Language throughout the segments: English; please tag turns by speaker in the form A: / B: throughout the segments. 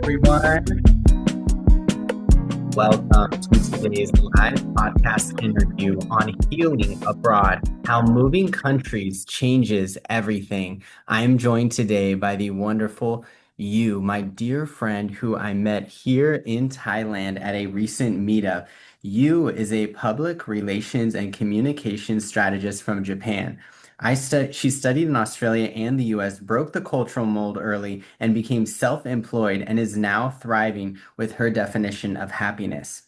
A: everyone. Welcome to today's live podcast interview on healing abroad, how moving countries changes everything. I am joined today by the wonderful you, my dear friend who I met here in Thailand at a recent meetup. You is a public relations and communications strategist from Japan. She studied in Australia and the US, broke the cultural mold early, and became self-employed and is now thriving with her definition of happiness.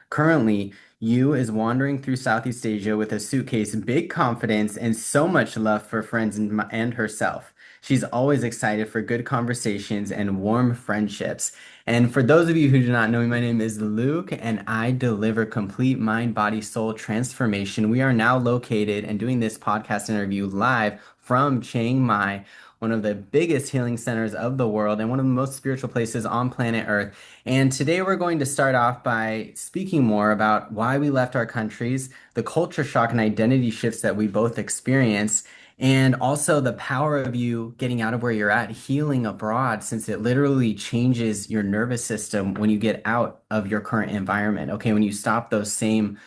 A: Currently, Yu is wandering through Southeast Asia with a suitcase, big confidence, and so much love for friends and herself. She's always excited for good conversations and warm friendships. And for those of you who do not know me, my name is Luke, and I deliver complete mind, body, soul transformation. We are now located and doing this podcast interview live from Chiang Mai, one of the biggest healing centers of the world and one of the most spiritual places on planet Earth. And today we're going to start off by speaking more about why we left our countries, the culture shock and identity shifts that we both experience, and also the power of you getting out of where you're at, healing abroad, since it literally changes your nervous system when you get out of your current environment. Okay, when you stop those same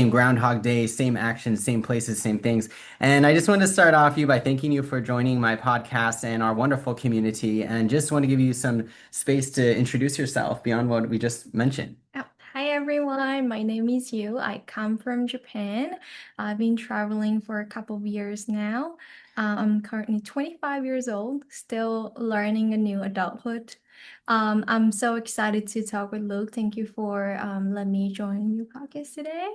A: Groundhog Day, same actions, same places, same things. And I just want to start off you by thanking you for joining my podcast and our wonderful community, and just want to give you some space to introduce yourself beyond what we just mentioned.
B: Oh, hi everyone, my name is Yu. I come from Japan. I've been traveling for a couple of years now. I'm currently 25 years old, still learning a new adulthood. I'm so excited to talk with Luke. Thank you for letting me join your podcast today.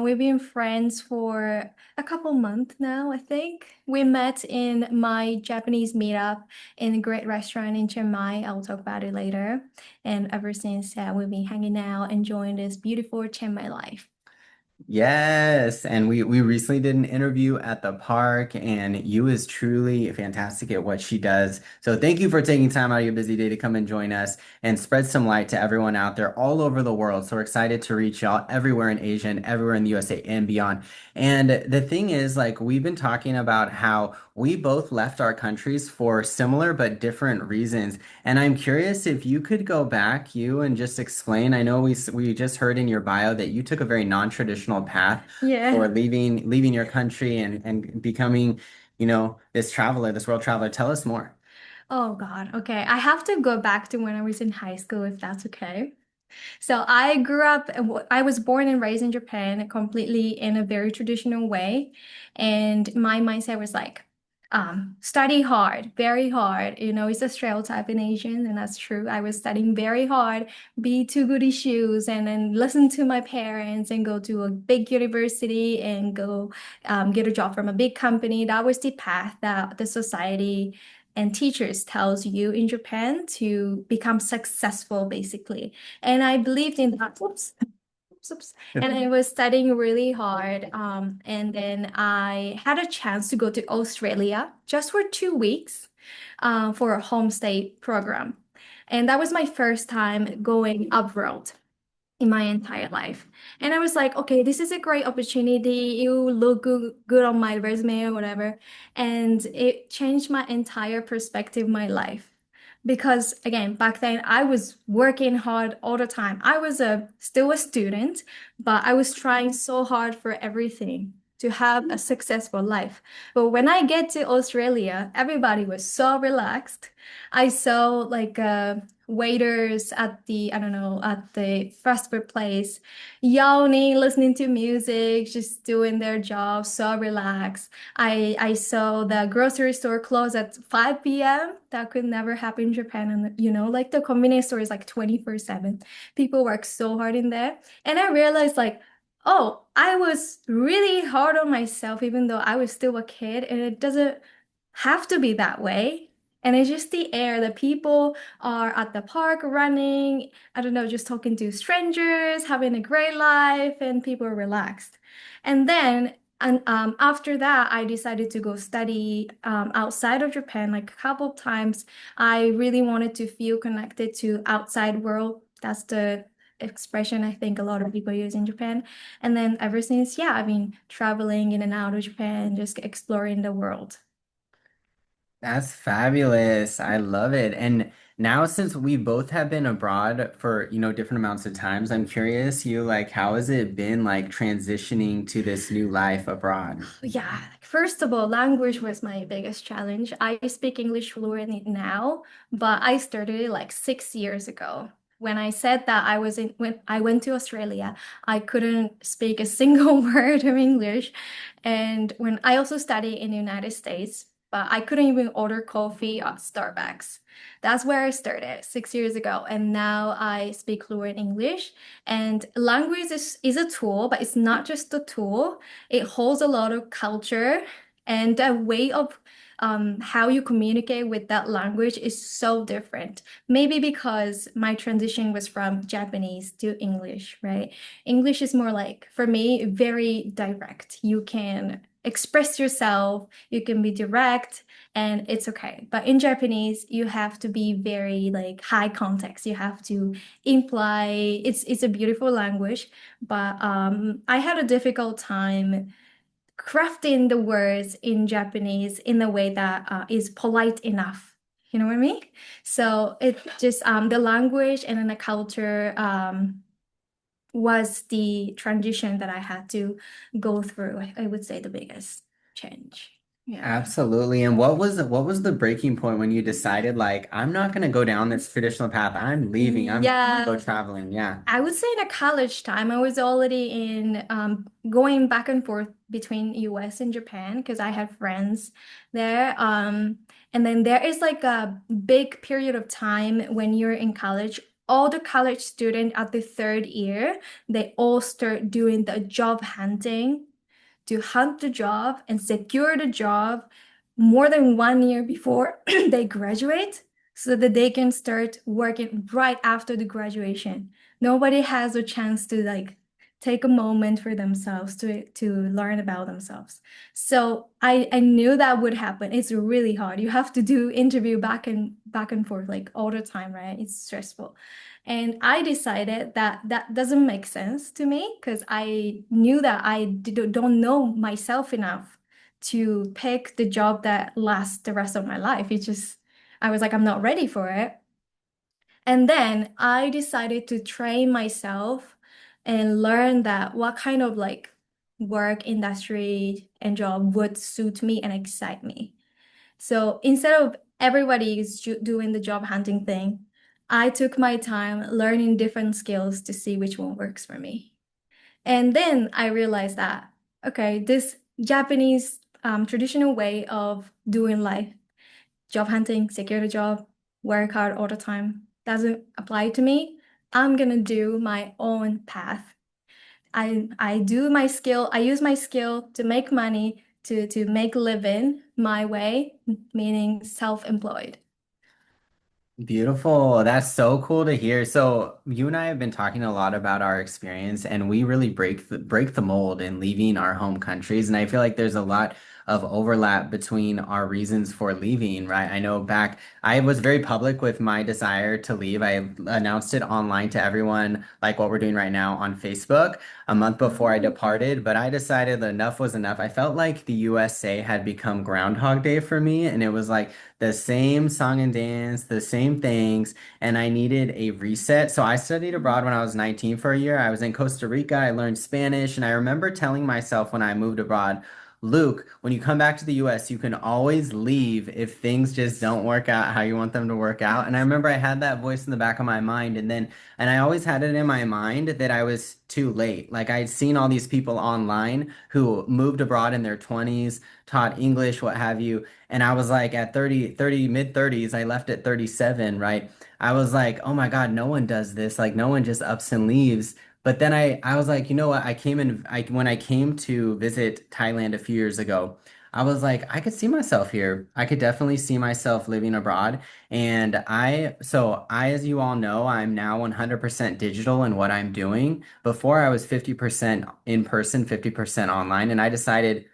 B: We've been friends for a couple months now, I think. We met in my Japanese meetup in a great restaurant in Chiang Mai. I'll talk about it later. And ever since we've been hanging out, enjoying this beautiful Chiang Mai life.
A: Yes, and we recently did an interview at the park, and you is truly fantastic at what she does. So thank you for taking time out of your busy day to come and join us and spread some light to everyone out there all over the world. So we're excited to reach out everywhere in Asia and everywhere in the USA and beyond. And the thing is, like, we've been talking about how we both left our countries for similar but different reasons. And I'm curious if you could go back, you, and just explain. I know we just heard in your bio that you took a very non-traditional path
B: Yeah.
A: for leaving your country and becoming, this traveler, this world traveler. Tell us more.
B: Oh God. Okay. I have to go back to when I was in high school, if that's okay. So I grew up, I was born and raised in Japan completely in a very traditional way. And my mindset was like, study hard, very hard. You know, it's a stereotype in Asian, and that's true. I was studying very hard, be two goody shoes, and then listen to my parents and go to a big university and go get a job from a big company. That was the path that the society and teachers tells you in Japan to become successful, basically. And I believed in that. Oops. And I was studying really hard. And then I had a chance to go to Australia just for 2 weeks for a homestay program. And that was my first time going abroad in my entire life. And I was like, okay, this is a great opportunity. It will look good on my resume or whatever. And it changed my entire perspective, my life. Because again, back then I was working hard all the time. I was still a student, but I was trying so hard for everything to have a successful life. But when I get to Australia, everybody was so relaxed. I saw like waiters at the, I don't know, at the fast food place, yawning, listening to music, just doing their job, so relaxed. I saw the grocery store close at 5 p.m. That could never happen in Japan. And like the convenience store is like 24/7. People work so hard in there. And I realized like, oh, I was really hard on myself, even though I was still a kid, and it doesn't have to be that way. And it's just the air. The people are at the park running, I don't know, just talking to strangers, having a great life, and people are relaxed. And then, and after that, I decided to go study outside of Japan like a couple of times. I really wanted to feel connected to outside world. That's the expression I think a lot of people use in Japan. And then ever since, yeah, I've been traveling in and out of Japan, just exploring the world.
A: That's fabulous. I love it. And now since we both have been abroad for, different amounts of times, I'm curious, how has it been like transitioning to this new life abroad?
B: Yeah, first of all, language was my biggest challenge. I speak English fluently now, but I started it like 6 years ago. When I said that when I went to Australia, I couldn't speak a single word of English. And when I also studied in the United States, but I couldn't even order coffee at Starbucks. That's where I started 6 years ago. And now I speak fluent English. And language is a tool, but it's not just a tool. It holds a lot of culture and a way of how you communicate with that language is so different. Maybe because my transition was from Japanese to English, right? English is more like, for me, very direct. You can express yourself, you can be direct, and it's okay. But in Japanese, you have to be very like high context. You have to imply it's a beautiful language, but I had a difficult time crafting the words in Japanese in a way that is polite enough. You know what I mean? So it just the language and then the culture was the transition that I had to go through. I would say the biggest change. Yeah.
A: Absolutely. And what was the breaking point when you decided like I'm not gonna go down this traditional path. I'm leaving. I'm gonna go
B: Yeah.
A: traveling. Yeah.
B: I would say in a college time, I was already in going back and forth between US and Japan because I had friends there. And then there is like a big period of time when you're in college. All the college students at the third year, they all start doing the job hunting to hunt the job and secure the job more than 1 year before they graduate so that they can start working right after the graduation. Nobody has a chance to like take a moment for themselves to learn about themselves. So I knew that would happen. It's really hard. You have to do interview back and forth like all the time, right? It's stressful. And I decided that that doesn't make sense to me because I knew that don't know myself enough to pick the job that lasts the rest of my life. I was like, I'm not ready for it. And then I decided to train myself and learn that what kind of like work industry and job would suit me and excite me. So instead of everybody is doing the job hunting thing, I took my time learning different skills to see which one works for me. And then I realized that, okay, this Japanese traditional way of doing life, job hunting, secure the job, work hard all the time, doesn't apply to me. I'm gonna do my own path. I use my skill to make money, to make living my way, meaning self-employed.
A: Beautiful. That's so cool to hear. So you and I have been talking a lot about our experience, and we really break the mold in leaving our home countries. And I feel like there's a lot of overlap between our reasons for leaving, right? I know I was very public with my desire to leave. I announced it online to everyone, like what we're doing right now on Facebook, a month before I departed. But I decided that enough was enough. I felt like the USA had become Groundhog Day for me, and it was like the same song and dance, the same things, and I needed a reset. So I studied abroad when I was 19 for a year. I was in Costa Rica. I learned Spanish, and I remember telling myself when I moved abroad, Luke, when you come back to the US, you can always leave if things just don't work out how you want them to work out. And I remember I had that voice in the back of my mind, and I always had it in my mind that I was too late. Like I'd seen all these people online who moved abroad in their 20s, taught English, what have you. And I was like at 30, mid 30s, I left at 37, right? I was like, oh my God, no one does this. Like no one just ups and leaves. But then I was like, you know what? When I came to visit Thailand a few years ago, I was like, I could see myself here. I could definitely see myself living abroad. As you all know, I'm now 100% digital in what I'm doing. Before I was 50% in person, 50% online. And I decided,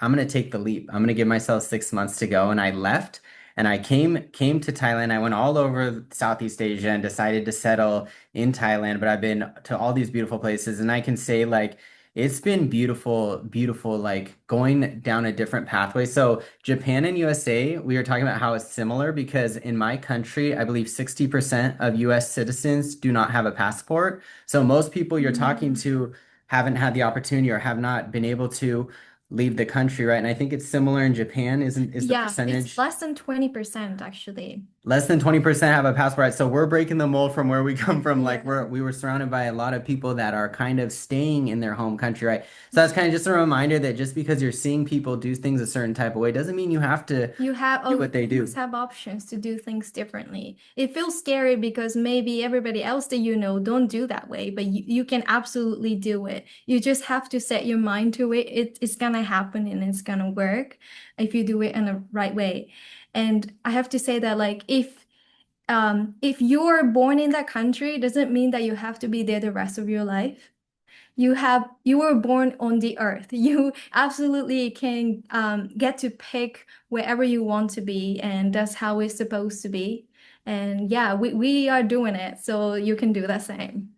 A: I'm gonna take the leap. I'm gonna give myself 6 months to go. And I left and I came to Thailand. I went all over Southeast Asia and decided to settle in Thailand, but I've been to all these beautiful places. And I can say like It's been beautiful, beautiful, like going down a different pathway. So Japan and USA, we were talking about how it's similar because in my country, I believe 60% of US citizens do not have a passport. So most people you're talking
B: Mm.
A: to haven't had the opportunity or have not been able to leave the country, right? And I think it's similar in Japan, is the
B: Yeah, it's
A: percentage?
B: less than 20% actually.
A: Less than 20% have a passport. So we're breaking the mold from where we come from. Like
B: Yeah.
A: we were surrounded by a lot of people that are kind of staying in their home country, right? So that's kind of just a reminder that just because you're seeing people do things a certain type of way doesn't mean you have to
B: You have
A: do what they
B: always
A: do.
B: have options to do things differently. It feels scary because maybe everybody else that you know don't do that way, but you can absolutely do it. You just have to set your mind to it. It's gonna happen and it's gonna work if you do it in the right way. And I have to say that like if you're born in that country, it doesn't mean that you have to be there the rest of your life. You were born on the earth. You absolutely can get to pick wherever you want to be, and that's how it's supposed to be. And yeah, we are doing it, so you can do the same.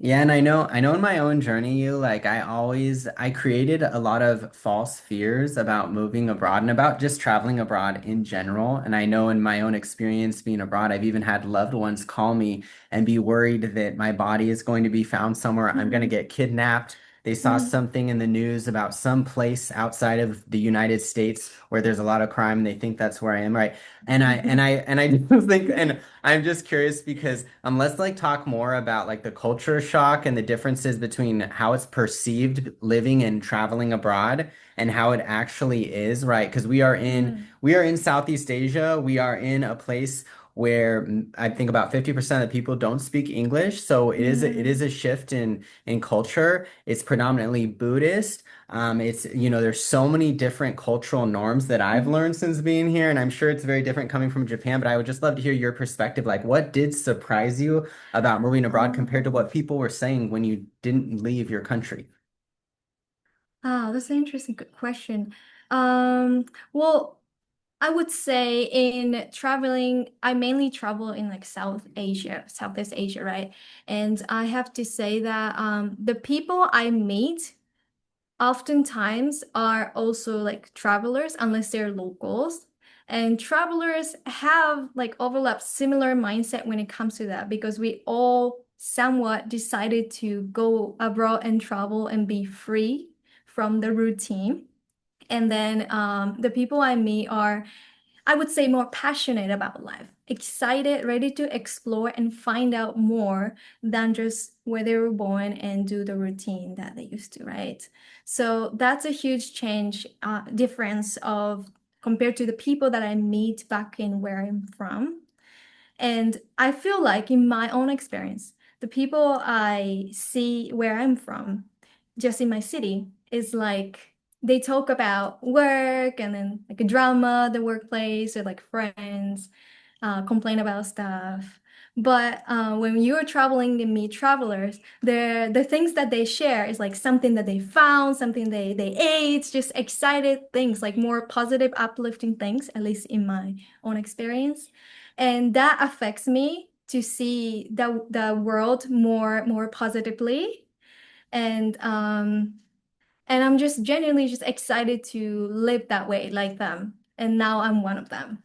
A: Yeah, and I know in my own journey, I created a lot of false fears about moving abroad and about just traveling abroad in general. And I know in my own experience being abroad, I've even had loved ones call me and be worried that my body is going to be found somewhere. I'm going to
B: Mhm.
A: get kidnapped. They saw
B: Mhm.
A: something in the news about some place outside of the United States where there's a lot of crime. And they think that's where I am, right? And I do think, and I'm just curious because let's like talk more about like the culture shock and the differences between how it's perceived living and traveling abroad and how it actually is, right? Because
B: Mm.
A: we are in Southeast Asia. We are in a place where I think about 50% of the people don't speak English. So it is
B: Mhm.
A: a shift in culture. It's predominantly Buddhist. There's so many different cultural norms that I've
B: Mhm.
A: learned since being here, and I'm sure it's very different coming from Japan, but I would just love to hear your perspective. Like, what did surprise you about moving abroad compared to
B: Oh,
A: what people were saying when you didn't leave your country?
B: that's an interesting question. Um, well, I would say in traveling, I mainly travel in like South Asia, Southeast Asia, right? And I have to say that the people I meet oftentimes are also like travelers, unless they're locals. And travelers have like overlap similar mindset when it comes to that because we all somewhat decided to go abroad and travel and be free from the routine. And then the people I meet are I would say more passionate about life, excited, ready to explore and find out more than just where they were born and do the routine that they used to, right? So that's a huge change, difference of compared to the people that I meet back in where I'm from. And I feel like in my own experience, the people I see where I'm from, just in my city, is like they talk about work and then like a drama, the workplace, or like friends, complain about stuff. But when you're traveling and meet travelers, the things that they share is like something that they found, something they ate, just excited things, like more positive, uplifting things, at least in my own experience. And that affects me to see the world more positively. And I'm just genuinely just excited to live that way like them. And now I'm one of them.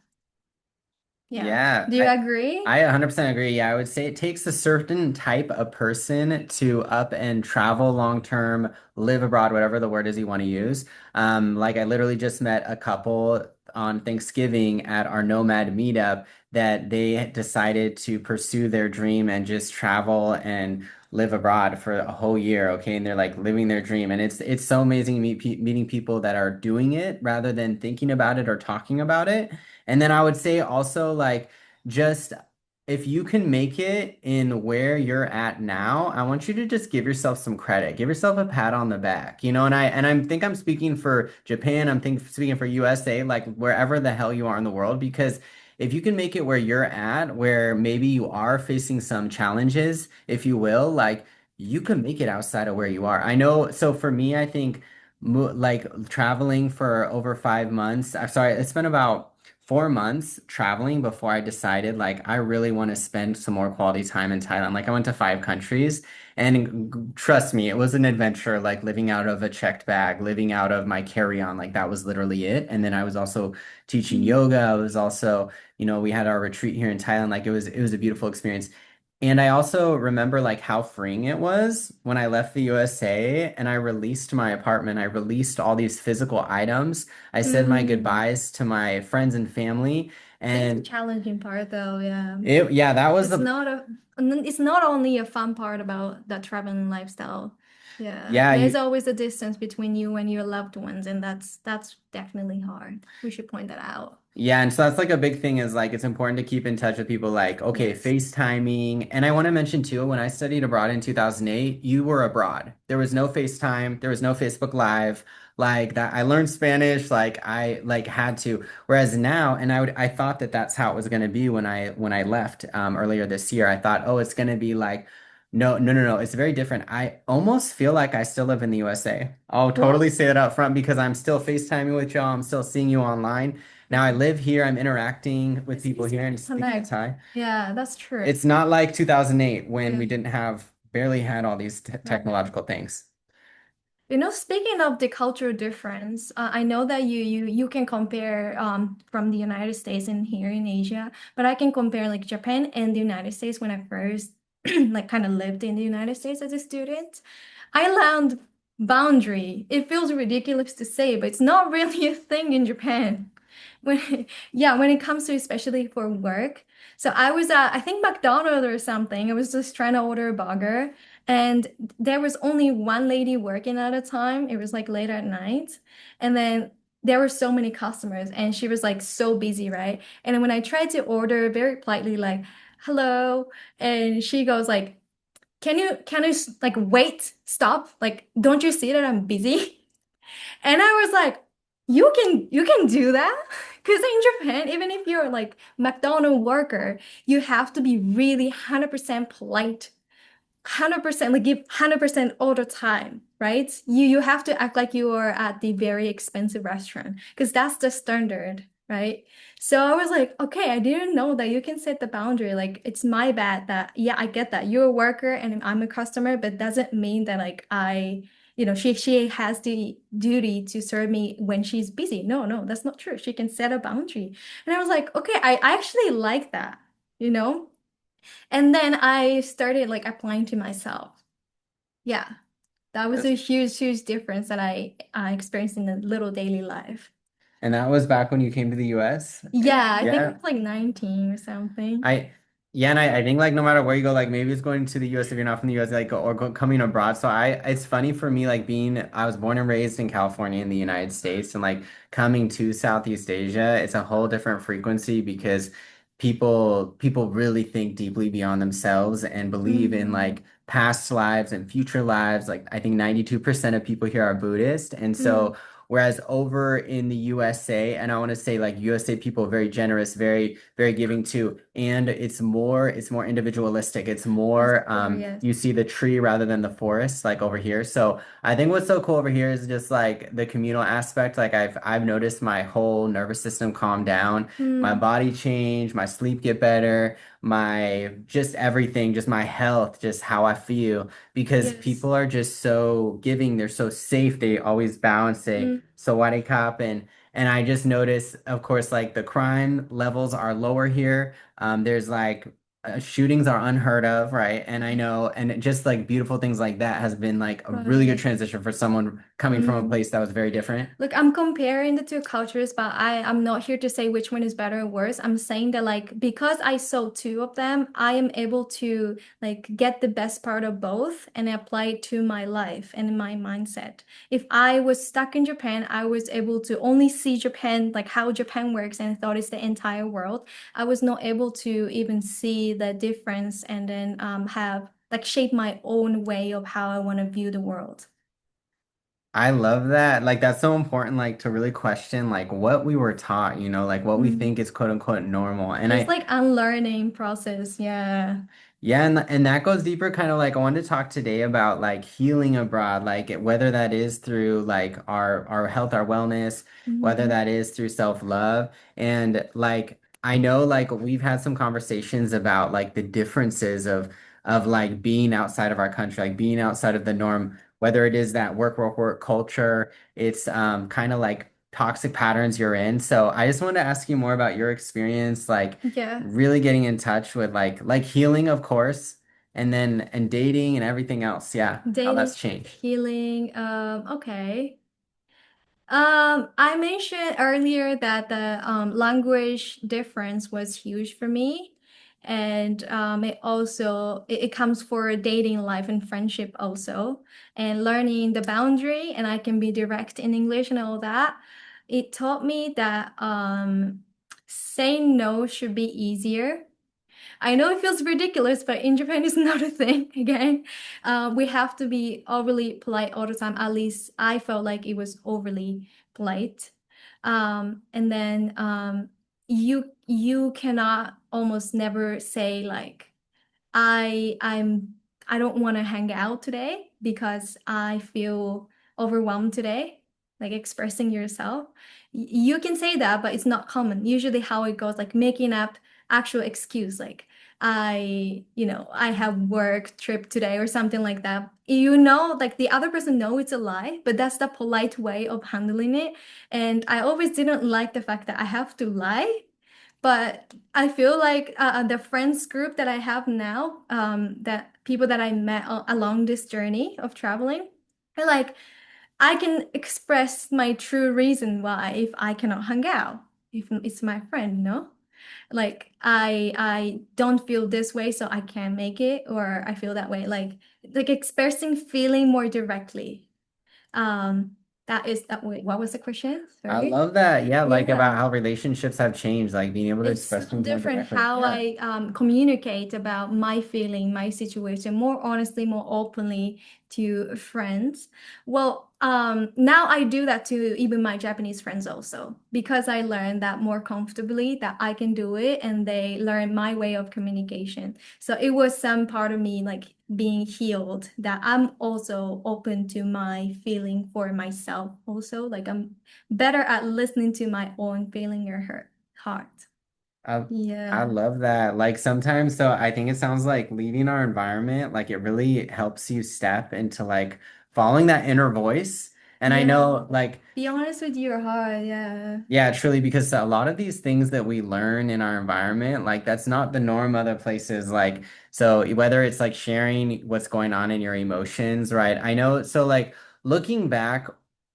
B: Yeah.
A: Yeah,
B: Do you agree?
A: I 100% agree. Yeah, I would say it takes a certain type of person to up and travel long term, live abroad, whatever the word is you want to use. Like I literally just met a couple on Thanksgiving at our Nomad meetup that they decided to pursue their dream and just travel and live abroad for a whole year. Okay, and they're like living their dream, and it's so amazing to meeting people that are doing it rather than thinking about it or talking about it. And then I would say also like just if you can make it in where you're at now, I want you to just give yourself some credit. Give yourself a pat on the back. And I think I'm speaking for Japan, speaking for USA, like wherever the hell you are in the world, because if you can make it where you're at, where maybe you are facing some challenges, if you will, like you can make it outside of where you are. I know, so for me, I think like traveling for over 5 months. I'm sorry, it's been about 4 months traveling before I decided like I really want to spend some more quality time in Thailand. Like I went to 5 countries and trust me, it was an adventure like living out of a checked bag, living out of my carry-on. Like that was literally it. And then I was also teaching
B: Mm.
A: yoga. I was also, we had our retreat here in Thailand. Like it was a beautiful experience. And I also remember like how freeing it was when I left the USA and I released my apartment. I released all these physical items. I said my
B: Mm.
A: goodbyes to my friends and family.
B: I think it's a
A: And
B: challenging part though, yeah.
A: yeah, that was
B: It's
A: the,
B: not a and then it's not only a fun part about that traveling lifestyle. Yeah.
A: yeah,
B: There's
A: you,
B: always a distance between you and your loved ones, and that's definitely hard. We should point that out.
A: Yeah, and so that's like a big thing is like it's important to keep in touch with people like, okay,
B: Yes.
A: FaceTiming. And I want to mention too, when I studied abroad in 2008, you were abroad. There was no FaceTime, there was no Facebook Live. Like that I learned Spanish, like I like had to. Whereas now, and I thought that that's how it was going to be when I left earlier this year. I thought, oh, it's going to be like no, no, no, no. It's very different. I almost feel like I still live in the USA. I'll totally
B: What?
A: say that up front because I'm still FaceTiming with y'all. I'm still seeing you online. Now I
B: Yeah.
A: live here, I'm interacting with
B: It's
A: people
B: easy
A: here and
B: to
A: speaking
B: connect.
A: Thai.
B: Yeah, that's true.
A: It's not like 2008 when
B: Yeah.
A: we didn't barely had all these
B: Right.
A: technological things.
B: Speaking of the cultural difference, I know that you can compare from the United States and here in Asia, but I can compare like Japan and the United States when I first like kind of lived in the United States as a student. I learned boundary. It feels ridiculous to say, but it's not really a thing in Japan. Yeah, when it comes to especially for work. So I was at I think McDonald's or something. I was just trying to order a burger. And there was only one lady working at a time. It was like late at night. And then there were so many customers and she was like so busy, right? And then when I tried to order very politely, like, hello, and she goes like, can you like wait, stop? Like, don't you see that I'm busy? And I was like, you can do that? Because in Japan, even if you're like McDonald's worker, you have to be really 100% polite 100% like give 100% all the time, right? You have to act like you are at the very expensive restaurant because that's the standard, right? So I was like, okay, I didn't know that you can set the boundary. Like it's my bad that yeah, I get that. You're a worker and I'm a customer, but doesn't mean that like she has the duty to serve me when she's busy. No, no, that's not true. She can set a boundary. And I was like, okay, I actually like that, you know? And then I started like applying to myself. Yeah, that was a huge, huge difference that I experienced in a little daily life.
A: And that was back when you came to the US.
B: Yeah, I think I
A: Yeah.
B: was like 19 or something.
A: I yeah, and I think like no matter where you go, like maybe it's going to the US if you're not from the US, like coming abroad. So it's funny for me like I was born and raised in California in the United States and like coming to Southeast Asia, it's a whole different frequency because people really think deeply beyond themselves and believe in
B: Mm,
A: like past lives and future lives. Like I think 92% of people here are Buddhist. And
B: mm,
A: so whereas over in the USA, and I want to say like USA people are very generous, very, very giving too. And it's more individualistic. It's
B: that's
A: more,
B: true, yes.
A: you see the tree rather than the forest, like over here. So I think what's so cool over here is just like the communal aspect. Like I've noticed my whole nervous system calm down, my
B: Mm,
A: body change, my sleep get better, my just everything, just my health, just how I feel because
B: yes.
A: people are just so giving, they're so safe, they always bow and say,
B: Mm,
A: so what cop and I just noticed, of course, like the crime levels are lower here. There's like shootings are unheard of, right? And I
B: right,
A: know, and just like beautiful things like that has been like a really good
B: right.
A: transition for someone coming from a
B: Mm.
A: place that was very different.
B: Look, I'm comparing the two cultures, but I'm not here to say which one is better or worse. I'm saying that like because I saw two of them, I am able to like get the best part of both and apply it to my life and my mindset. If I was stuck in Japan, I was able to only see Japan, like how Japan works and thought it's the entire world. I was not able to even see the difference and then have like shape my own way of how I want to view the world.
A: I love that. Like that's so important, like to really question like what we were taught, like what we
B: Mm.
A: think is quote unquote normal. And
B: It's
A: I
B: like unlearning process. Yeah.
A: Yeah, and that goes deeper, kind of like I wanted to talk today about like healing abroad, like whether that is through like our health, our wellness, whether
B: Mhm.
A: that is through self-love. And like I know like we've had some conversations about like the differences of like being outside of our country, like being outside of the norm, whether it is that work culture, it's kind of like toxic patterns you're in. So I just wanted to ask you more about your experience, like
B: Yeah.
A: really getting in touch with like healing, of course, and then and dating and everything else. Yeah, how
B: Dating,
A: that's changed.
B: healing. Okay. I mentioned earlier that the language difference was huge for me, and it comes for dating life and friendship also, and learning the boundary, and I can be direct in English and all that. It taught me that saying no should be easier. I know it feels ridiculous, but in Japan, it's not a thing. Again, we have to be overly polite all the time. At least I felt like it was overly polite. And then you cannot almost never say like I I'm I don't want to hang out today because I feel overwhelmed today, like expressing yourself. You can say that, but it's not common. Usually how it goes, like making up actual excuse, like I have work trip today or something like that. Like the other person know it's a lie, but that's the polite way of handling it. And I always didn't like the fact that I have to lie, but I feel like the friends group that I have now, that people that I met along this journey of traveling, are like, I can express my true reason why if I cannot hang out, if it's my friend, no? Like I don't feel this way, so I can't make it, or I feel that way. Like expressing feeling more directly. Um, that is that. Wait, what was the question?
A: I
B: Sorry.
A: love that. Yeah, like
B: Yeah.
A: about how relationships have changed, like being able to
B: It's
A: express
B: so
A: things more
B: different
A: directly.
B: how
A: Yeah.
B: I communicate about my feeling, my situation, more honestly, more openly to friends. Well, now I do that to even my Japanese friends also because I learned that more comfortably that I can do it, and they learn my way of communication. So it was some part of me like being healed that I'm also open to my feeling for myself also. Like I'm better at listening to my own feeling or heart.
A: I I
B: Yeah.
A: love that. Like sometimes, so I think it sounds like leaving our environment, like it really helps you step into like following that inner voice. And I
B: Yeah.
A: know like
B: Be honest with your heart. Yeah.
A: yeah, truly, because a lot of these things that we learn in our environment, like that's not the norm other places. Like, so whether it's like sharing what's going on in your emotions, right? I know, so like looking back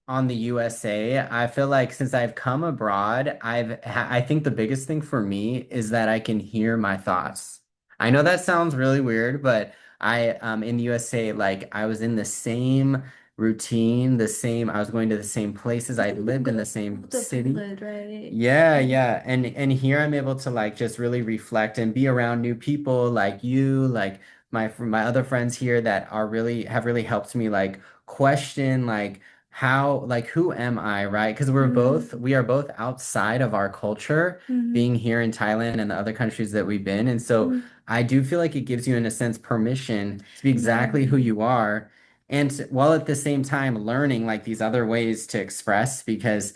A: on the USA, I feel like since I've come abroad, I think the biggest thing for me is that I can hear my thoughts. I know that sounds really weird, but I in the USA, like I was in the same routine, the same, I was going to the same places, I lived in the same
B: The
A: city.
B: privilege, right?
A: Yeah, yeah. And here I'm able to like just really reflect and be around new people like you, like my other friends here that are really have really helped me like question like how like who am I, right? Because
B: Mm-hmm.
A: we are both outside of our culture
B: Mm-hmm.
A: being here in Thailand and the other countries that we've been. And so
B: Mm-hmm.
A: I do feel like it gives you in a sense permission to be
B: Yeah.
A: exactly who you are. And while at the same time learning like these other ways to express because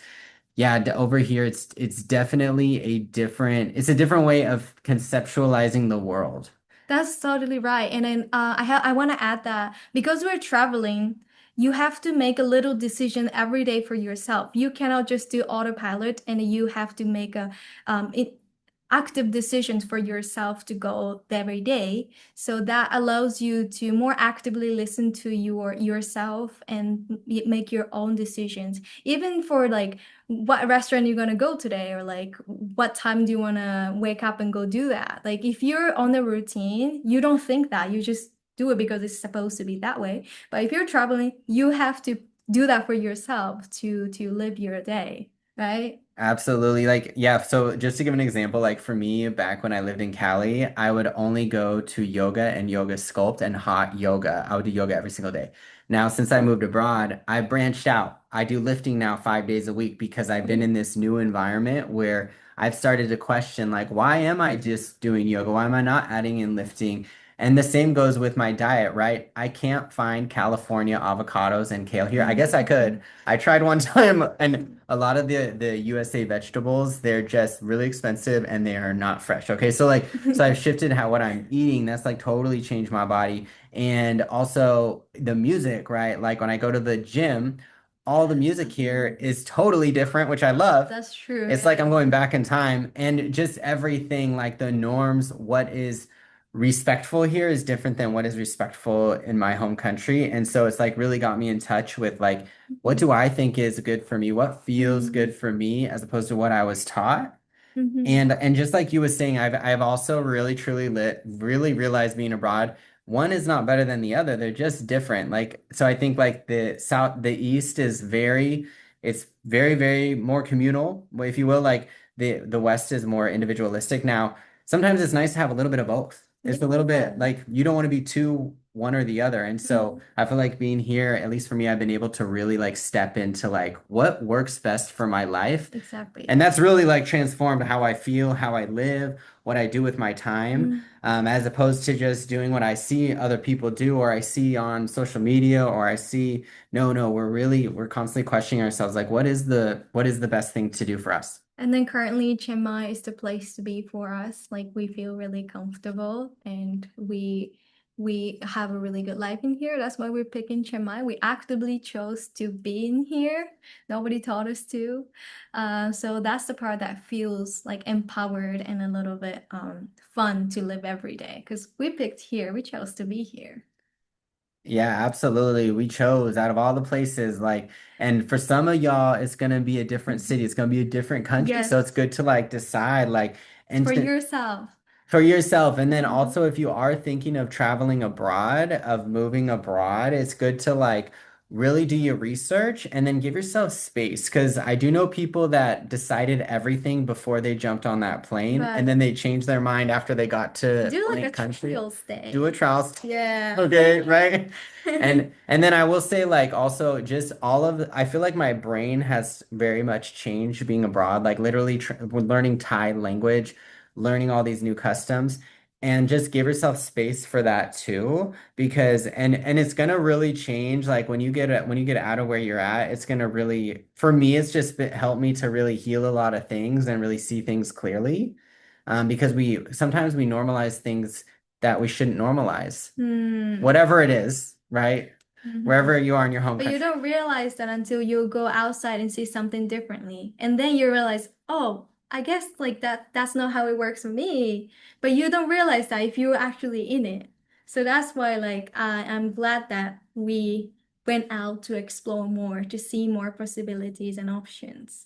A: yeah, over here it's definitely it's a different way of conceptualizing the world.
B: That's totally right. And then I want to add that because we're traveling, you have to make a little decision every day for yourself. You cannot just do autopilot, and you have to make active decisions for yourself to go every day. So that allows you to more actively listen to yourself and make your own decisions. Even for like what restaurant you're gonna go today, or like what time do you wanna wake up and go do that? Like if you're on the routine, you don't think that, you just do it because it's supposed to be that way. But if you're traveling, you have to do that for yourself to live your day, right?
A: Absolutely. Like, yeah, so just to give an example, like for me, back when I lived in Cali, I would only go to yoga and yoga sculpt and hot yoga. I would do yoga every single day. Now, since I moved abroad, I branched out. I do lifting now 5 days a week because I've been in this new environment where I've started to question, like, why am I just doing yoga? Why am I not adding in lifting? And the same goes with my diet, right? I can't find California avocados and kale here. I guess I could. I tried one time, and a lot of the USA vegetables, they're just really expensive and they are not fresh. Okay, so I've shifted how what I'm eating. That's like totally changed my body. And also the music, right? Like when I go to the gym, all the music here is totally different, which I love.
B: That's true.
A: It's like I'm going back in time and just everything, like the norms, what is respectful here is different than what is respectful in my home country. And so it's like really got me in touch with like, what do I think is good for me? What feels
B: Mhm.
A: good for me as opposed to what I was taught?
B: Mhm.
A: And just like you was saying, I've also really truly really realized being abroad, one is not better than the other. They're just different. Like so I think like the East is it's very more communal, if you will. Like the West is more individualistic. Now, sometimes it's nice to have a little bit of both. It's a little bit
B: Yeah.
A: like you don't want to be too one or the other. And so
B: Mhm.
A: I feel like being here, at least for me, I've been able to really like step into like what works best for my life and
B: Exactly.
A: that's really like transformed how I feel, how I live, what I do with my time,
B: Mm.
A: as opposed to just doing what I see other people do or I see on social media or I see, no, we're constantly questioning ourselves, like what is the best thing to do for us?
B: And then currently, Chiang Mai is the place to be for us. Like we feel really comfortable and we have a really good life in here. That's why we're picking Chiang Mai. We actively chose to be in here. Nobody taught us to. So that's the part that feels like empowered and a little bit fun to live every day. Because we picked here, we chose to be here.
A: Yeah, absolutely. We chose out of all the places, like, and for some of y'all, it's gonna be a different city. It's gonna be a different country. So it's
B: Yes,
A: good to like decide, like, and
B: for
A: to,
B: yourself.
A: for yourself. And then
B: Mhm.
A: also, if you are thinking of traveling abroad, of moving abroad, it's good to like really do your research and then give yourself space. Because I do know people that decided everything before they jumped on that plane and
B: But
A: then they changed their mind after they got to
B: do like a
A: blank country.
B: trial stay.
A: Do a trial.
B: Yeah.
A: Okay, right? And then I will say like also just all of I feel like my brain has very much changed being abroad, like literally tr learning Thai language, learning all these new customs, and just give yourself space for that too, because and it's gonna really change like when you get out of where you're at, it's gonna really for me it's just helped me to really heal a lot of things and really see things clearly. Because we sometimes we normalize things that we shouldn't normalize
B: Hmm.
A: whatever it is, right?
B: Mhm.
A: Wherever you are in your home
B: But you
A: country.
B: don't realize that until you go outside and see something differently. And then you realize, oh, I guess like that's not how it works for me. But you don't realize that if you're actually in it. So that's why like I'm glad that we went out to explore more, to see more possibilities and options.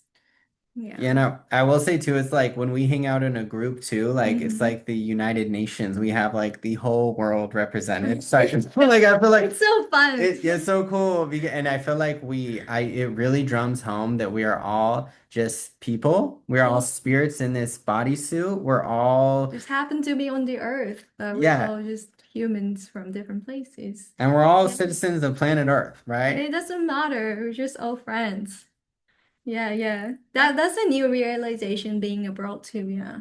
A: You
B: Yeah.
A: know, I will say too, it's like when we hang out in a group too, like it's
B: Mhm.
A: like the United Nations. We have like the whole world represented. So I feel like
B: It's so fun.
A: it's so cool and I feel like it really drums home that we are all just people. We're all spirits in this bodysuit. We're all
B: Just happen to be on the earth, but we're
A: yeah,
B: all just humans from different places.
A: and we're all
B: Yeah.
A: citizens of planet Earth,
B: And
A: right?
B: it doesn't matter. We're just all friends. Yeah, yeah. That's a new realization being abroad too, yeah. Yeah.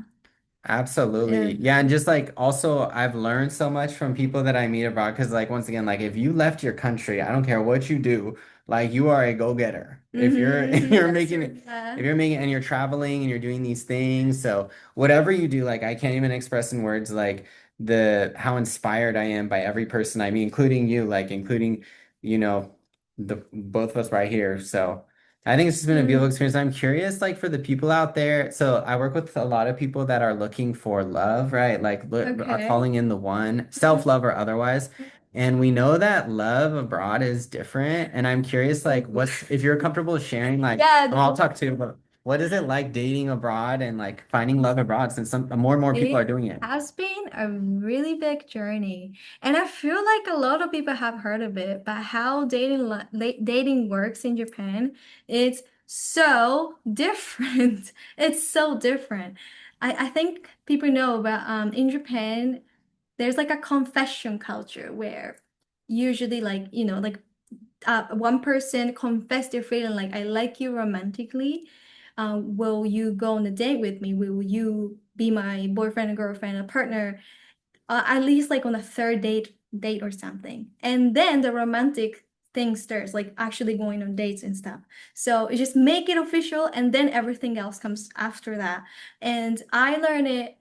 A: Absolutely. Yeah, and just like also I've learned so much from people that I meet abroad because like once again, like if you left your country, I don't care what you do, like you are a go-getter. If you're if
B: Mm-hmm.
A: you're
B: That's
A: making
B: true. Yeah.
A: if you're making and you're traveling and you're doing these things, so whatever you do, like I can't even express in words like the how inspired I am by every person I meet, including you, like including, you know, the both of us right here. So I think it's just been a beautiful
B: Mm.
A: experience. I'm curious, like for the people out there. So I work with a lot of people that are looking for love, right? Like look, are
B: Okay.
A: calling in the one, self-love or otherwise. And we know that love abroad is different. And I'm curious, like, what's if you're comfortable sharing, like,
B: Yeah,
A: I'll talk to, but what is it like dating abroad and like finding love abroad since some more and more people are
B: it
A: doing it?
B: has been a really big journey. And I feel like a lot of people have heard of it, but how dating works in Japan, it's so different. It's so different. I think people know, but in Japan, there's like a confession culture where usually like, like one person confess their feeling like I like you romantically. Will you go on a date with me? Will you be my boyfriend, a girlfriend, a partner? at least like on the third date or something. And then the romantic thing starts, like actually going on dates and stuff. So you just make it official and then everything else comes after that. And I learned it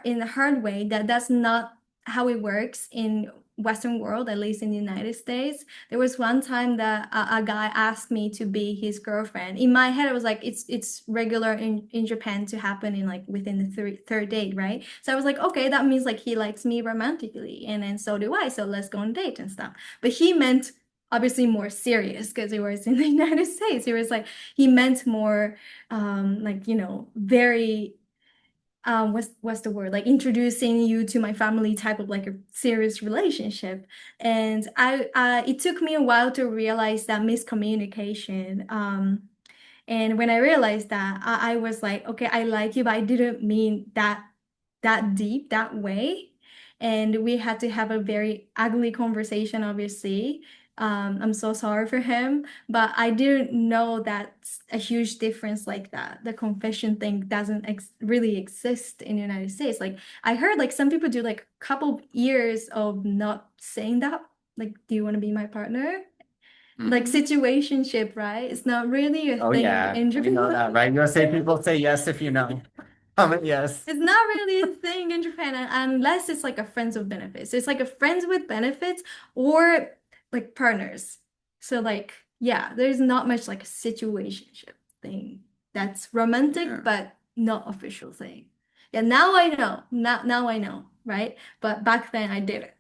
B: in the hard way that that's not how it works in Western world, at least in the United States. There was one time that a guy asked me to be his girlfriend. In my head, I was like, it's regular in Japan to happen in like within the third date, right? So I was like, okay, that means like he likes me romantically, and then so do I. So let's go on a date and stuff. But he meant obviously more serious because he was in the United States. He was like he meant more like very what's the word, like introducing you to my family type of like a serious relationship. And I it took me a while to realize that miscommunication. And when I realized that, I was like, okay, I like you, but I didn't mean that deep that way. And we had to have a very ugly conversation, obviously. I'm so sorry for him, but I didn't know that's a huge difference like that. The confession thing doesn't ex really exist in the United States. Like I heard like some people do like a couple years of not saying that. Like, do you want to be my partner? Like
A: Mm.
B: situationship, right? It's not really a
A: Oh
B: thing
A: yeah,
B: in
A: you know
B: Japan.
A: that, right? You'll say people say yes if you know. Comment yes.
B: It's not really a thing in Japan unless it's like a friends with benefits. It's like a friends with benefits or like partners. So like yeah, there's not much like a situationship thing that's romantic
A: Yeah.
B: but not official thing. Yeah, now I know. Now I know, right? But back then I didn't.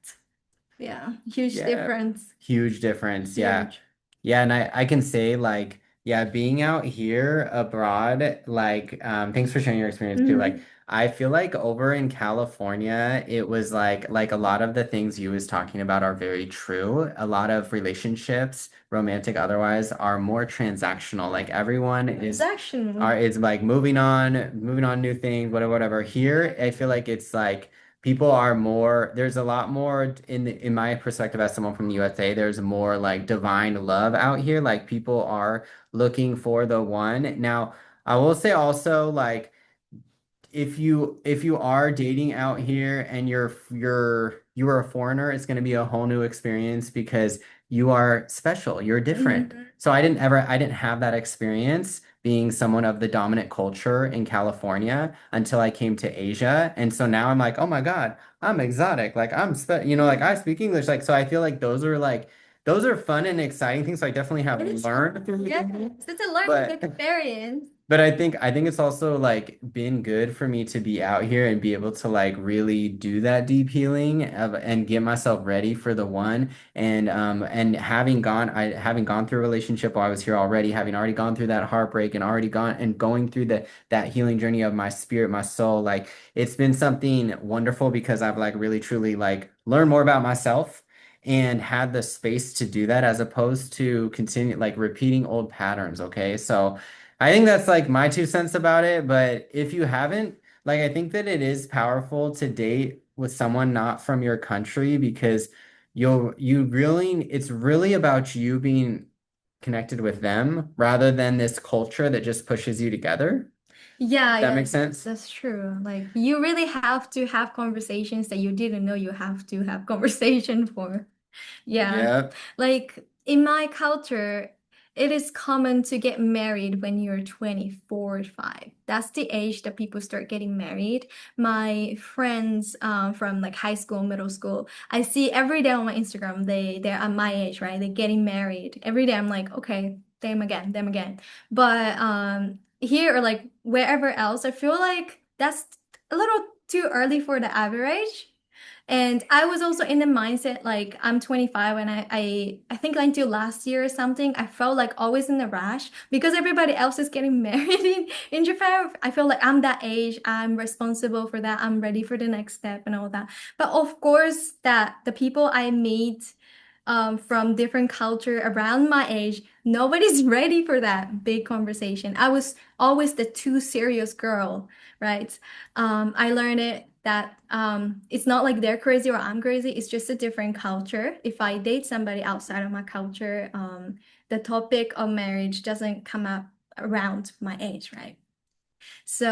B: Yeah, huge
A: Yeah.
B: difference.
A: Huge difference. Yeah.
B: Huge.
A: Yeah. And I can say like, yeah, being out here abroad, like, thanks for sharing your experience too. Like,
B: Hmm.
A: I feel like over in California, it was like a lot of the things you was talking about are very true. A lot of relationships, romantic otherwise, are more transactional. Like everyone
B: Transactional.
A: is like moving on new things, whatever, whatever. Here, I feel like it's like people are more, there's a lot more in my perspective as someone from the USA, there's more like divine love out here. Like people are looking for the one. Now, I will say also like if you are dating out here and you're a foreigner, it's going to be a whole new experience because you are special, you're different.
B: Hmm.
A: So I didn't have that experience being someone of the dominant culture in California until I came to Asia. And so now I'm like, oh my God, I'm exotic. Like like I speak English. Like, so I feel like those are fun and exciting things. So I definitely have
B: It is
A: learned through
B: yes,
A: these.
B: it's a learning
A: But
B: experience.
A: but I think it's also like been good for me to be out here and be able to like really do that deep healing and get myself ready for the one. And having gone through a relationship while I was here already, having already gone through that heartbreak and already gone and going through that healing journey of my spirit, my soul, like it's been something wonderful because I've like really truly like learned more about myself and had the space to do that as opposed to continue like repeating old patterns. Okay. So I think that's like my 2 cents about it. But if you haven't, like, I think that it is powerful to date with someone not from your country because it's really about you being connected with them rather than this culture that just pushes you together.
B: Yeah,
A: That
B: yeah,
A: makes sense?
B: that's true. Like you really have to have conversations that you didn't know you have to have conversation for. Yeah.
A: Yeah.
B: Like in my culture, it is common to get married when you're 24 or 5. That's the age that people start getting married. My friends from like high school, middle school, I see every day on my Instagram, they're at my age, right? They're getting married. Every day I'm like, okay, them again, them again. But here or like wherever else, I feel like that's a little too early for the average. And I was also in the mindset like I'm 25 and I think until last year or something, I felt like always in a rush because everybody else is getting married in Japan. I feel like I'm that age, I'm responsible for that, I'm ready for the next step and all that. But of course that the people I meet from different culture around my age, nobody's ready for that big conversation. I was always the too serious girl, right? I learned it that it's not like they're crazy or I'm crazy. It's just a different culture. If I date somebody outside of my culture, the topic of marriage doesn't come up around my age, right? So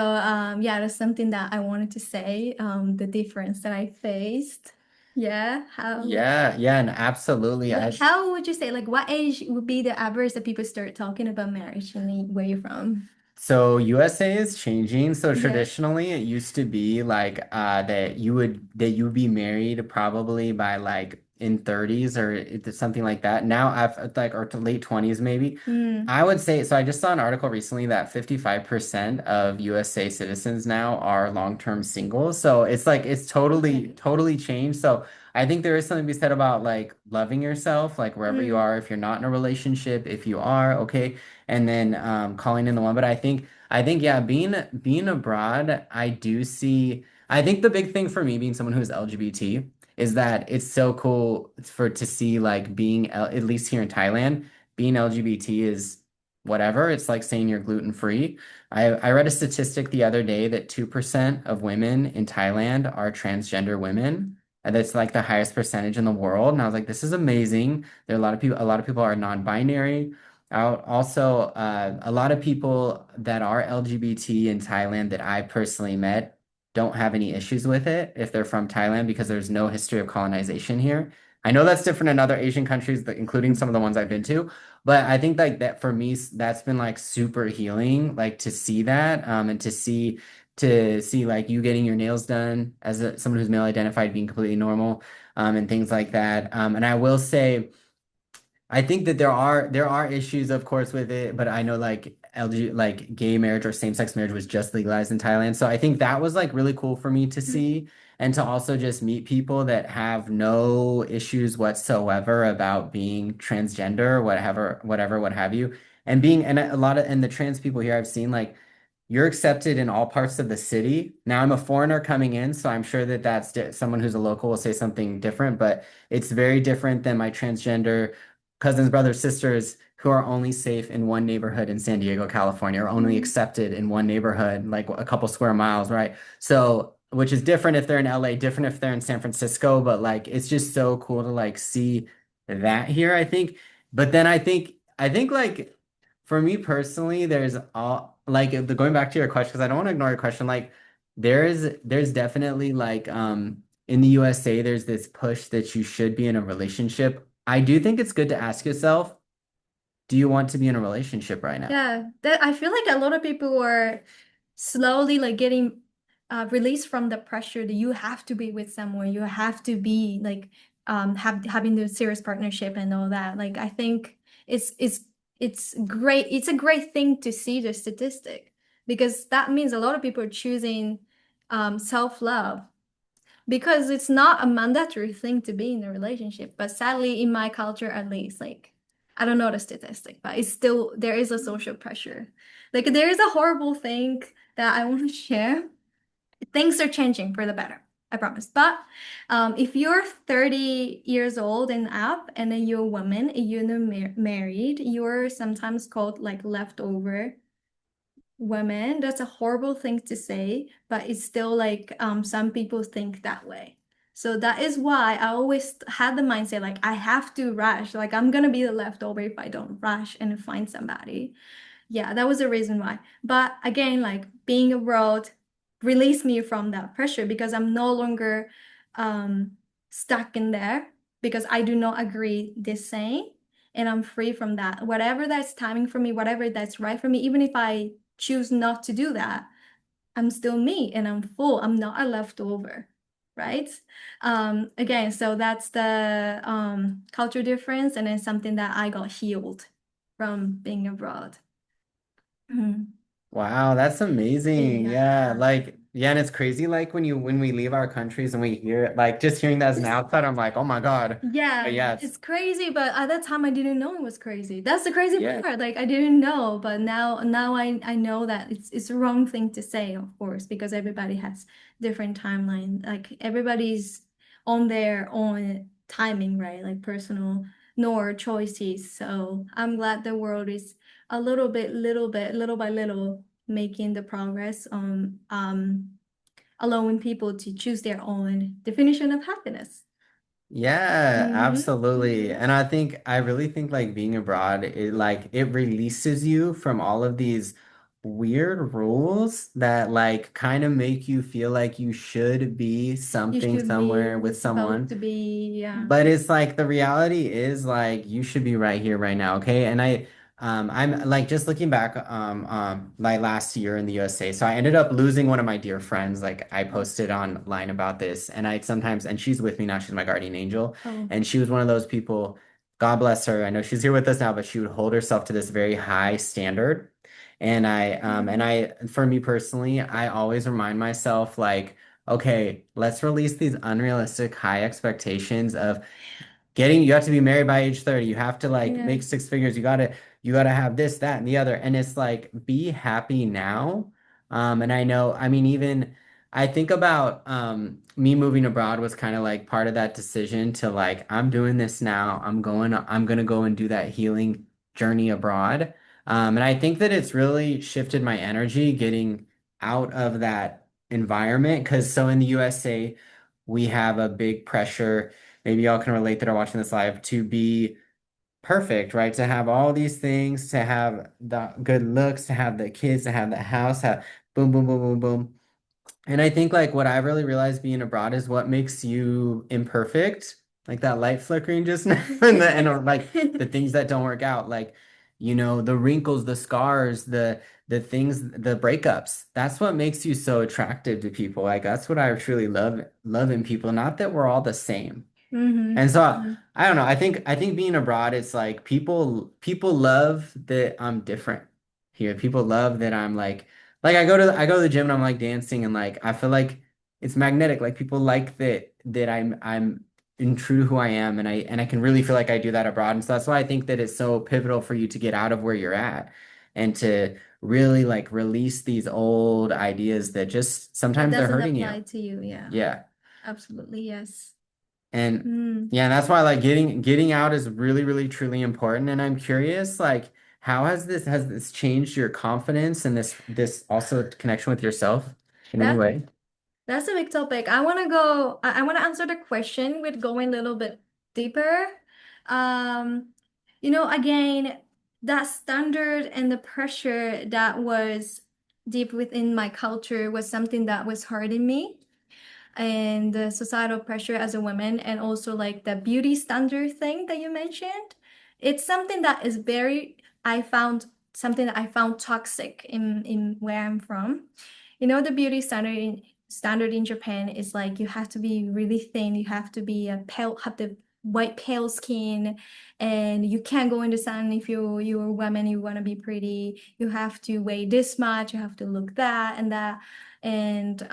B: yeah, that's something that I wanted to say. The difference that I faced. Yeah, how
A: Yeah, yeah, and absolutely.
B: like how would you say like what age would be the average that people start talking about marriage and where you're from?
A: So USA is changing. So
B: Yeah.
A: traditionally it used to be like that you would be married probably by like in 30s or something like that. Now I've like or to late 20s maybe.
B: Mm,
A: I would say so I just saw an article recently that 55% of USA citizens now are long-term singles. So it's like it's totally
B: okay.
A: totally changed. So I think there is something to be said about like loving yourself like wherever you
B: Mm,
A: are if you're not in a relationship, if you are, okay, and then calling in the one. But I think yeah, being abroad, I do see. I think the big thing for me being someone who's LGBT is that it's so cool for to see like at least here in Thailand, being LGBT is whatever. It's like saying you're gluten free. I read a statistic the other day that 2% of women in Thailand are transgender women. And that's like the highest percentage in the world. And I was like, this is amazing. There are a lot of people are non-binary. Also, a lot of people that are LGBT in Thailand that I personally met don't have any issues with it if they're from Thailand because there's no history of colonization here. I know that's different in other Asian countries, including some of the ones I've been to, but I think like that for me, that's been like super healing, like to see that, and to see like you getting your nails done as someone who's male identified being completely normal, and things like that. And I will say. I think that there are issues, of course, with it, but I know like like gay marriage or same-sex marriage was just legalized in Thailand. So I think that was like really cool for me to
B: mm,
A: see and to also just meet people that have no issues whatsoever about being transgender, whatever, what have you. And a lot of and the trans people here I've seen like you're accepted in all parts of the city. Now I'm a foreigner coming in, so I'm sure that someone who's a local will say something different, but it's very different than my transgender cousins, brothers, sisters who are only safe in one neighborhood in San Diego, California, or only
B: mm,
A: accepted in one neighborhood, like a couple square miles, right? So, which is different if they're in LA, different if they're in San Francisco, but like it's just so cool to like see that here, I think. But then I think like for me personally, there's all like going back to your question, because I don't want to ignore your question, like there's definitely like in the USA, there's this push that you should be in a relationship. I do think it's good to ask yourself, do you want to be in a relationship right now?
B: yeah, that I feel like a lot of people are slowly like getting released from the pressure that you have to be with someone, you have to be like having the serious partnership and all that. Like I think it's it's it's great. It's a great thing to see the statistic because that means a lot of people are choosing self-love because it's not a mandatory thing to be in a relationship. But sadly, in my culture at least, like I don't know the statistic, but it's still there is a social pressure. Like there is a horrible thing that I want to share. Things are changing for the better, I promise. But if you're 30 years old and up, and then you're a woman and you're not married, you're sometimes called like leftover women. That's a horrible thing to say, but it's still like some people think that way. So that is why I always had the mindset like I have to rush. Like I'm gonna be the leftover if I don't rush and find somebody. Yeah, that was the reason why. But again, like being abroad released me from that pressure because I'm no longer um stuck in there because I do not agree this saying and I'm free from that. Whatever that's timing for me, whatever that's right for me, even if I choose not to do that, I'm still me and I'm full. I'm not a leftover, right? Again, so that's the culture difference and then something that I got healed from being abroad. Mhm.
A: Wow, that's amazing.
B: Yeah.
A: Yeah, like yeah, and it's crazy like when we leave our countries and we hear it, like just hearing that as an
B: It's
A: outsider, I'm like, oh my God. But
B: Yeah,
A: yeah,
B: it's crazy, but at that time I didn't know it was crazy. That's the crazy
A: yeah.
B: part. Like I didn't know, but now I know that it's the wrong thing to say, of course, because everybody has different timeline. Like everybody's on their own timing, right? Like personal nor choices. So I'm glad the world is a little bit, little by little making the progress on allowing people to choose their own definition of happiness.
A: Yeah,
B: Mm-hmm.
A: absolutely.
B: Mm-hmm.
A: And I really think like being abroad, it releases you from all of these weird rules that like kind of make you feel like you should be
B: You
A: something
B: should be
A: somewhere with
B: supposed
A: someone.
B: to be, yeah.
A: But it's like the reality is like you should be right here right now, okay? And I'm like just looking back like last year in the USA. So I ended up losing one of my dear friends. Like I posted online about this and I sometimes and she's with me now, she's my guardian angel.
B: Oh.
A: And she was one of those people, God bless her. I know she's here with us now, but she would hold herself to this very high standard. And
B: Mhm.
A: I for me personally, I always remind myself like okay, let's release these unrealistic high expectations of getting, you have to be married by age 30. You have to like
B: Yeah.
A: make six figures. You gotta have this, that, and the other. And it's like, be happy now. And I know, I mean, even I think about me moving abroad was kind of like part of that decision to like, I'm doing this now. I'm gonna go and do that healing journey abroad. And I think that it's really shifted my energy getting out of that environment. Because so in the USA, we have a big pressure, maybe y'all can relate that are watching this live, to be perfect, right? To have all these things, to have the good looks, to have the kids, to have the house, have boom, boom, boom, boom, boom. And I think like what I really realized being abroad is what makes you imperfect, like that light flickering just now, and like the things that don't work out, like the wrinkles, the scars, the things, the breakups. That's what makes you so attractive to people. Like that's what I truly love in people. Not that we're all the same.
B: Mm-hmm.
A: And so
B: Mm-hmm.
A: I don't know. I think being abroad, it's like people love that I'm different here. People love that I'm like I go to the gym and I'm like dancing and like I feel like it's magnetic. Like people like that I'm in true to who I am and I can really feel like I do that abroad. And so that's why I think that it's so pivotal for you to get out of where you're at and to really like release these old ideas that just
B: That
A: sometimes they're
B: doesn't
A: hurting you.
B: apply to you. Yeah,
A: Yeah.
B: absolutely. Yes.
A: And
B: Mm.
A: yeah, and that's why like getting out is really, really, truly important. And I'm curious, like, how has this changed your confidence and this also connection with yourself in any
B: That
A: way?
B: that's a big topic. I want to answer the question with going a little bit deeper. Um, again, that standard and the pressure that was deep within my culture was something that was hurting me. And the societal pressure as a woman, and also like the beauty standard thing that you mentioned, it's something that is very, I found something that I found toxic in where I'm from. The beauty standard in Japan is like you have to be really thin, you have to be have the white pale skin, and you can't go in the sun if you're a woman, you want to be pretty, you have to weigh this much, you have to look that and that. And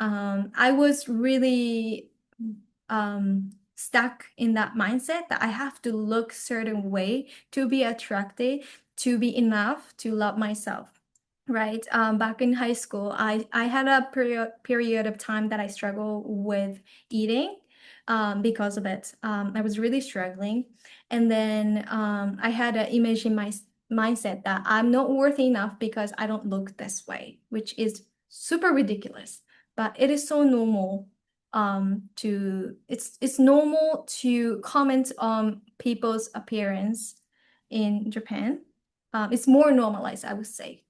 B: I was really stuck in that mindset that I have to look certain way to be attractive, to be enough, to love myself. Right. Back in high school, I had a period of time that I struggled with eating because of it. I was really struggling. And then I had an image in my mindset that I'm not worthy enough because I don't look this way, which is super ridiculous. But it is so normal it's normal to comment on people's appearance in Japan. It's more normalized, I would say.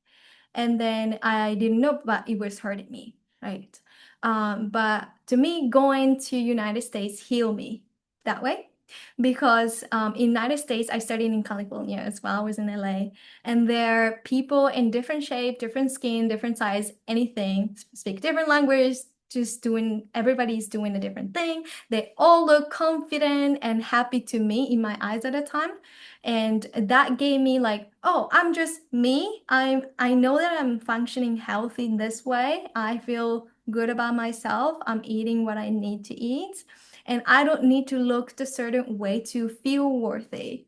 B: And then I didn't know, but it was hurting me, right? But to me, going to United States heal me that way, because in United States, I studied in California as well. I was in LA, and there are people in different shape, different skin, different size, anything, speak different language. Just doing, everybody's doing a different thing. They all look confident and happy to me in my eyes at the time. And that gave me like, oh, I'm just me. I know that I'm functioning healthy in this way. I feel good about myself. I'm eating what I need to eat, and I don't need to look a certain way to feel worthy.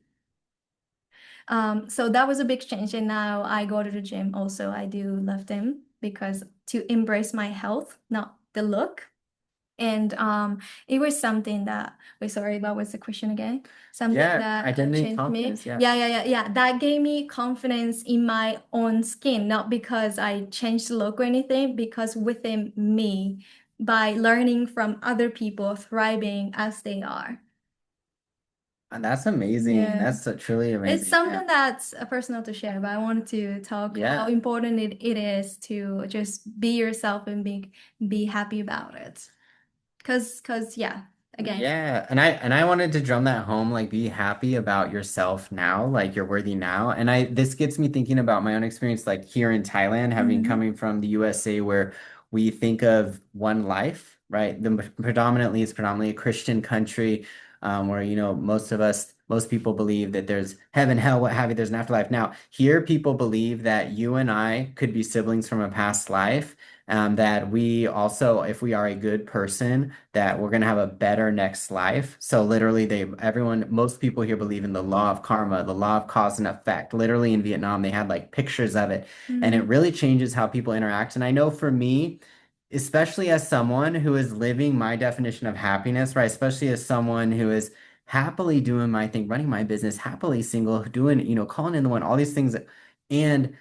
B: So that was a big change, and now I go to the gym. Also, I do love them because to embrace my health, not the look. And it was something that, wait, sorry, what was the question again? Something
A: Yeah,
B: that
A: identity
B: changed me.
A: confidence, yeah.
B: Yeah. That gave me confidence in my own skin, not because I changed the look or anything, because within me, by learning from other people thriving as they are.
A: And that's amazing.
B: Yeah.
A: That's truly
B: It's
A: amazing. Yeah.
B: something that's personal to share, but I wanted to talk how
A: Yeah.
B: important it is to just be yourself and be happy about it. Cause yeah, again.
A: Yeah, and I wanted to drum that home, like be happy about yourself now, like you're worthy now. And I this gets me thinking about my own experience, like here in Thailand, having
B: Hmm.
A: coming from the USA, where we think of one life, right? It's predominantly a Christian country, where most of us, most people believe that there's heaven, hell, what have you, there's an afterlife. Now, here people believe that you and I could be siblings from a past life. That we also, if we are a good person, that we're going to have a better next life. So literally most people here believe in the law of karma, the law of cause and effect. Literally in Vietnam, they had like pictures of it, and it
B: Hmm.
A: really changes how people interact. And I know for me, especially as someone who is living my definition of happiness, right? Especially as someone who is happily doing my thing, running my business, happily single, doing, calling in the one, all these things. And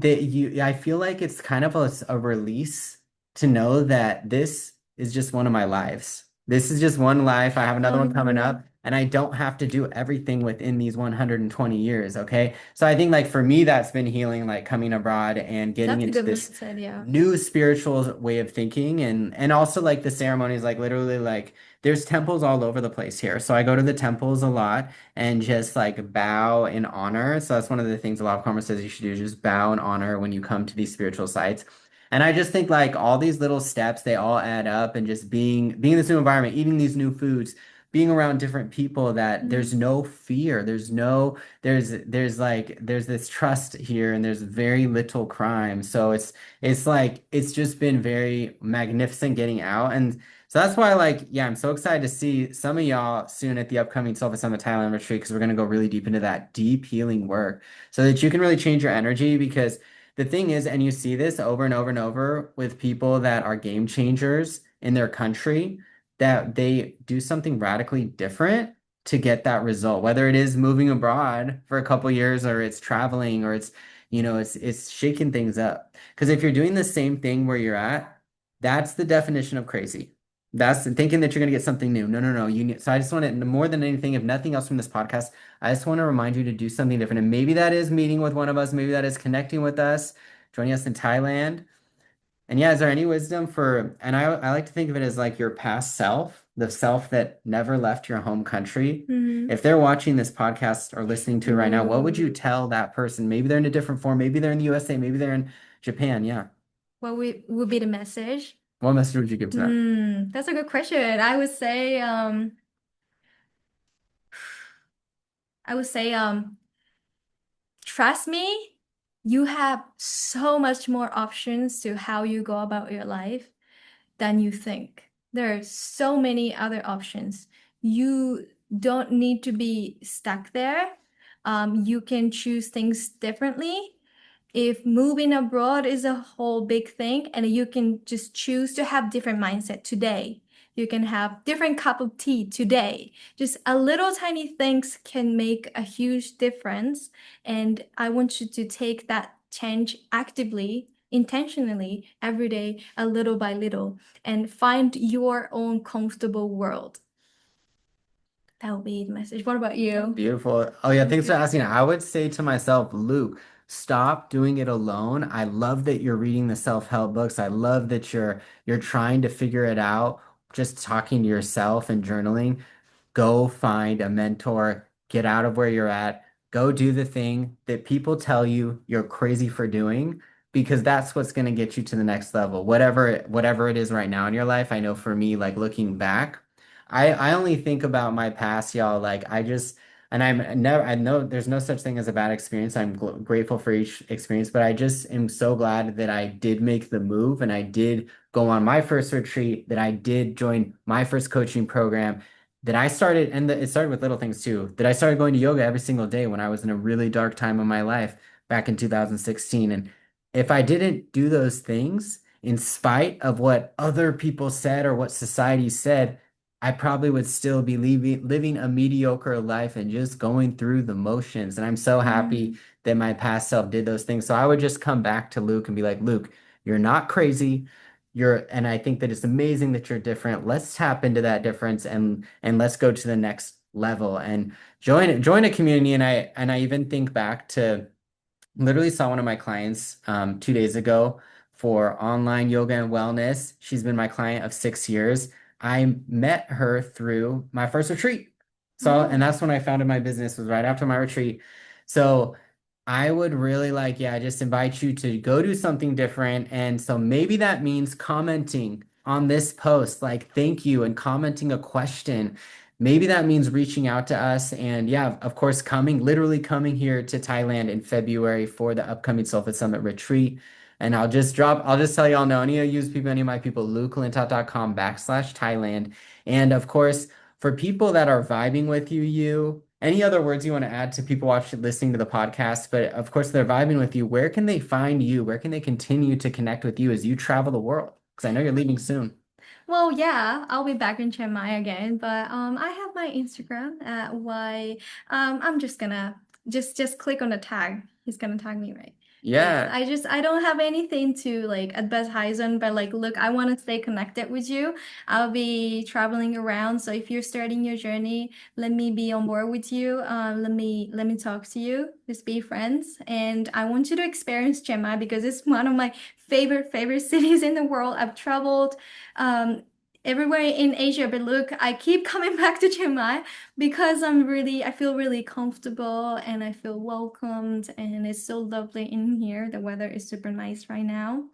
A: I feel like it's kind of a release to know that this is just one of my lives. This is just one life. I have another
B: Oh
A: one coming
B: yeah.
A: up, and I don't have to do everything within these 120 years. Okay. So I think, like, for me, that's been healing, like coming abroad and getting
B: That's a
A: into
B: good
A: this
B: mindset, yeah.
A: new spiritual way of thinking, and also like the ceremonies, like literally, like there's temples all over the place here. So I go to the temples a lot and just like bow in honor. So that's one of the things a lot of Karma says you should do, just bow in honor when you come to these spiritual sites. And I just think like all these little steps, they all add up, and just being in this new environment, eating these new foods, being around different people, that there's
B: Mhm.
A: no fear. There's this trust here, and there's very little crime. So it's like it's just been very magnificent getting out. And so that's why, like, yeah, I'm so excited to see some of y'all soon at the upcoming Self Summit Thailand retreat, because we're gonna go really deep into that deep healing work so that you can really change your energy. Because the thing is, and you see this over and over and over with people that are game changers in their country, that they do something radically different to get that result, whether it is moving abroad for a couple years, or it's traveling, or it's shaking things up. Because if you're doing the same thing where you're at, that's the definition of crazy. That's thinking that you're going to get something new. No, no, no. So I just want to, more than anything, if nothing else from this podcast, I just want to remind you to do something different. And maybe that is meeting with one of us. Maybe that is connecting with us, joining us in Thailand. And yeah, is there any wisdom and I like to think of it as like your past self, the self that never left your home country.
B: Mhm.
A: If they're watching this podcast or listening to it right now, what would you
B: Ooh.
A: tell that person? Maybe they're in a different form. Maybe they're in the USA. Maybe they're in Japan. Yeah.
B: Would be the message?
A: What message would you give to them?
B: That's a good question. I would say, trust me, you have so much more options to how you go about your life than you think. There are so many other options. You don't need to be stuck there. You can choose things differently. If moving abroad is a whole big thing, and you can just choose to have different mindset today. You can have different cup of tea today. Just a little tiny things can make a huge difference. And I want you to take that change actively, intentionally, every day, a little by little, and find your own comfortable world. That would be the message. What about you?
A: Beautiful. Oh yeah, thanks for asking. I would say to myself, Luke, stop doing it alone. I love that you're reading the self-help books. I love that you're trying to figure it out, just talking to yourself and journaling. Go find a mentor, get out of where you're at, go do the thing that people tell you you're crazy for doing, because that's what's going to get you to the next level. Whatever it is right now in your life. I know for me, like looking back, I only think about my past, y'all. Like and I know there's no such thing as a bad experience. I'm grateful for each experience, but I just am so glad that I did make the move, and I did go on my first retreat, that I did join my first coaching program, that I started, and it started with little things too, that I started going to yoga every single day when I was in a really dark time of my life back in 2016. And if I didn't do those things, in spite of what other people said or what society said, I probably would still be living a mediocre life and just going through the motions. And I'm so happy
B: Mm,
A: that my past self did those things. So I would just come back to Luke and be like, Luke, you're not crazy. And I think that it's amazing that you're different. Let's tap into that difference, and let's go to the next level and join a community. And I even think back to literally saw one of my clients 2 days ago for online yoga and wellness. She's been my client of 6 years. I met her through my first retreat. So, and
B: Oh.
A: that's when I founded my business was right after my retreat. So I would really like, yeah, just invite you to go do something different. And so maybe that means commenting on this post, like thank you, and commenting a question. Maybe that means reaching out to us and yeah, of course, literally coming here to Thailand in February for the upcoming Soulfit Summit retreat. And I'll just tell you all know, any of my people, lukelintott.com/Thailand. And of course, for people that are vibing with you, any other words you want to add to people listening to the podcast, but of course they're vibing with you, where can they find you? Where can they continue to connect with you as you travel the world? Because I know you're leaving soon.
B: Well, yeah, I'll be back in Chiang Mai again, but I have my Instagram at why I'm just gonna just click on the tag. He's gonna tag me, right? Because
A: Yeah.
B: I don't have anything to like advertise on, but like look, I want to stay connected with you. I'll be traveling around, so if you're starting your journey, let me be on board with you. Let me talk to you. Let's be friends, and I want you to experience Chiang Mai because it's one of my favorite cities in the world. I've traveled um, everywhere in Asia, but look, I keep coming back to Chiang Mai because I feel really comfortable and I feel welcomed, and it's so lovely in here. The weather is super nice right now.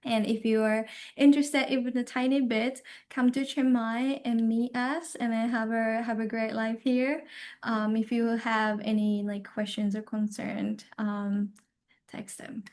B: And if you are interested even a tiny bit, come to Chiang Mai and meet us, and then have a great life here. If you have any like questions or concern, text them.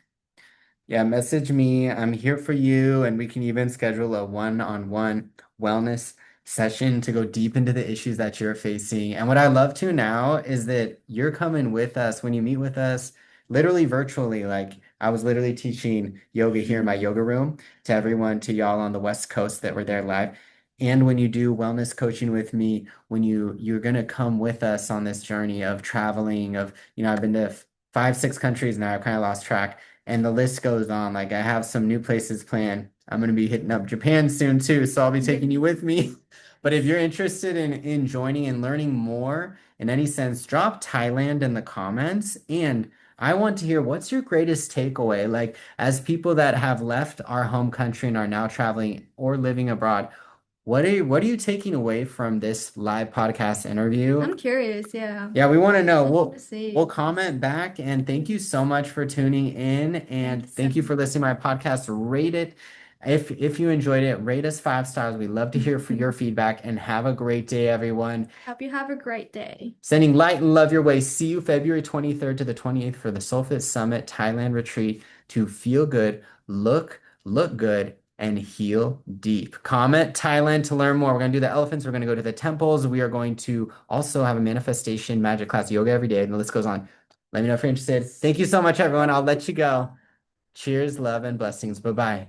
A: Yeah, message me. I'm here for you, and we can even schedule a one-on-one wellness session to go deep into the issues that you're facing. And what I love to now is that you're coming with us when you meet with us, literally virtually. Like I was literally teaching yoga here in my yoga room to everyone, to y'all on the West Coast that were there live. And when you do wellness coaching with me, when you're gonna come with us on this journey of traveling, I've been to 5, 6 countries now. I've kind of lost track and the list goes on. Like I have some new places planned. I'm gonna be hitting up Japan soon too, so I'll be taking you with me. But if you're interested in joining and learning more in any sense, drop Thailand in the comments. And I want to hear what's your greatest takeaway? Like as people that have left our home country and are now traveling or living abroad, what are you taking away from this live podcast interview?
B: I'm curious, yeah.
A: Yeah, we want to know.
B: I want to
A: We'll
B: see.
A: comment back and thank you so much for tuning in
B: Thank
A: and
B: you so
A: thank you for
B: much.
A: listening to my podcast. Rate it. If you enjoyed it, rate us 5 stars. We love to hear for your feedback and have a great day, everyone.
B: Hope you have a great day.
A: Sending light and love your way. See you February 23rd to the 28th for the Soulfit Summit Thailand retreat to feel good, look good, and heal deep. Comment Thailand to learn more. We're going to do the elephants. We're going to go to the temples. We are going to also have a manifestation magic class, yoga every day, and the list goes on. Let me know if you're interested. Thank you so much, everyone. I'll let you go. Cheers, love, and blessings. Bye bye.